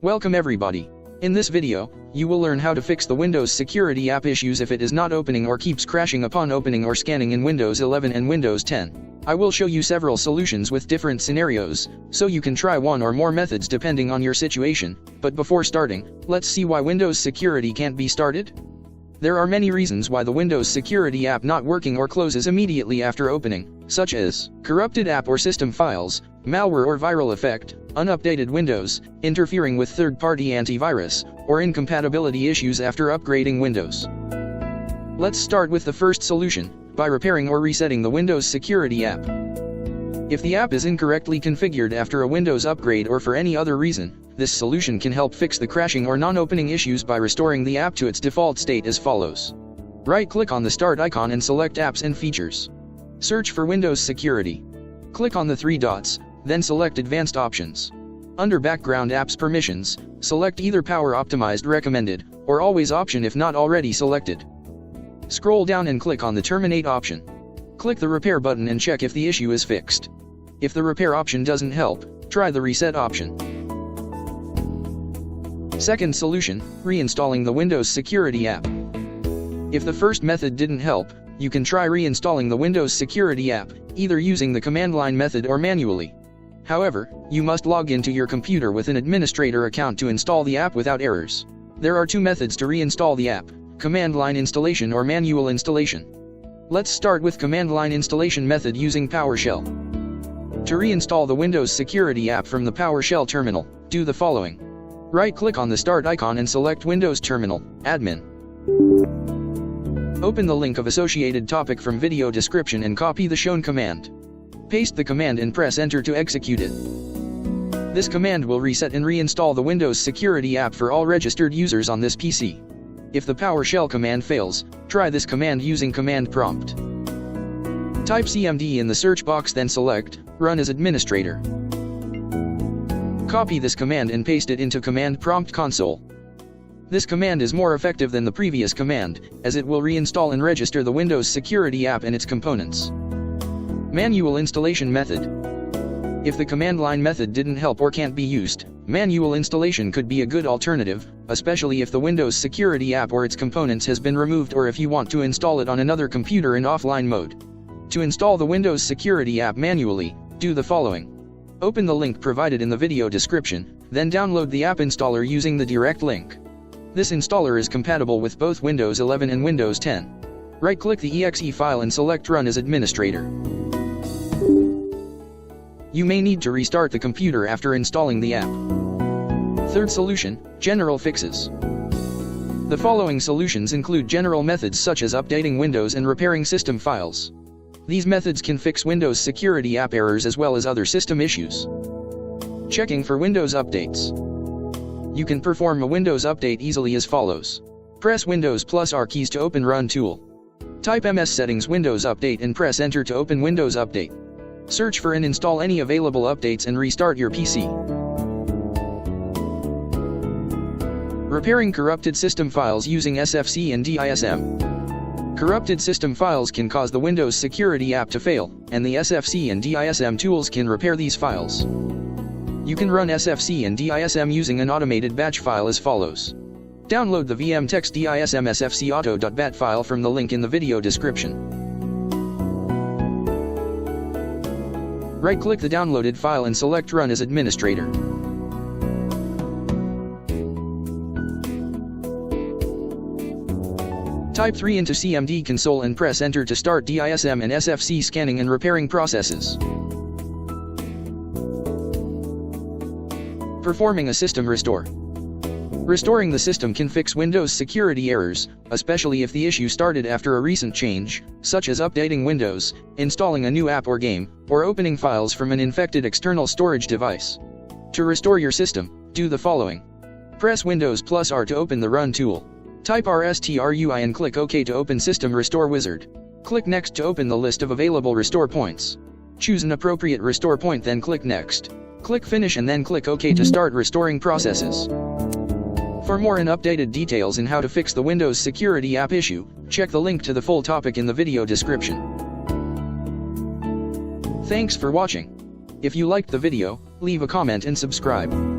Welcome everybody. In this video, you will learn how to fix the Windows security app issues if it is not opening or keeps crashing upon opening or scanning in Windows 11 and Windows 10. I will show you several solutions with different scenarios, so you can try one or more methods depending on your situation. But before starting, let's see why Windows security can't be started. There are many reasons why the Windows security app not working or closes immediately after opening, such as corrupted app or system files, malware or viral effect, unupdated Windows, interfering with third-party antivirus, or incompatibility issues after upgrading Windows. Let's start with the first solution, by repairing or resetting the Windows security app. If the app is incorrectly configured after a Windows upgrade or for any other reason, this solution can help fix the crashing or non-opening issues by restoring the app to its default state as follows. Right-click on the Start icon and select Apps and Features. Search for Windows Security. Click on the three dots, then select Advanced Options. Under Background Apps Permissions, select either Power Optimized Recommended, or Always option if not already selected. Scroll down and click on the Terminate option. Click the Repair button and check if the issue is fixed. If the Repair option doesn't help, try the Reset option. Second solution, reinstalling the Windows security app. If the first method didn't help, you can try reinstalling the Windows security app, either using the command line method or manually. However, you must log into your computer with an administrator account to install the app without errors. There are two methods to reinstall the app, command line installation or manual installation. Let's start with command line installation method using PowerShell. To reinstall the Windows security app from the PowerShell terminal, do the following. Right-click on the Start icon and select Windows Terminal, Admin. Open the link of associated topic from video description and copy the shown command. Paste the command and press Enter to execute it. This command will reset and reinstall the Windows security app for all registered users on this PC. If the PowerShell command fails, try this command using command prompt. Type CMD in the search box, then select Run as Administrator. Copy this command and paste it into Command Prompt Console. This command is more effective than the previous command, as it will reinstall and register the Windows security app and its components. Manual installation method. If the command line method didn't help or can't be used, manual installation could be a good alternative, especially if the Windows security app or its components has been removed or if you want to install it on another computer in offline mode. To install the Windows security app manually, do the following. Open the link provided in the video description, then download the app installer using the direct link. This installer is compatible with both Windows 11 and Windows 10. Right-click the exe file and select Run as Administrator. You may need to restart the computer after installing the app. Third solution, general fixes. The following solutions include general methods such as updating Windows and repairing system files. These methods can fix Windows security app errors as well as other system issues. Checking for Windows updates. You can perform a Windows update easily as follows. Press Windows plus R keys to open Run tool. Type MS Settings Windows Update and press Enter to open Windows Update. Search for and install any available updates and restart your PC. Repairing corrupted system files using SFC and DISM. Corrupted system files can cause the Windows security app to fail, and the SFC and DISM tools can repair these files. You can run SFC and DISM using an automated batch file as follows. Download the vmtext DISM SFC auto.bat file from the link in the video description. Right-click the downloaded file and select Run as Administrator. Type 3 into CMD console and press Enter to start DISM and SFC scanning and repairing processes. Performing a system restore. Restoring the system can fix Windows security errors, especially if the issue started after a recent change, such as updating Windows, installing a new app or game, or opening files from an infected external storage device. To restore your system, do the following. Press Windows plus R to open the Run tool. Type RSTRUI and click OK to open System Restore Wizard. Click Next to open the list of available restore points. Choose an appropriate restore point, then click Next. Click Finish and then click OK to start restoring processes. For more and updated details in how to fix the Windows security app issue, check the link to the full topic in the video description. Thanks for watching. If you liked the video, leave a comment and subscribe.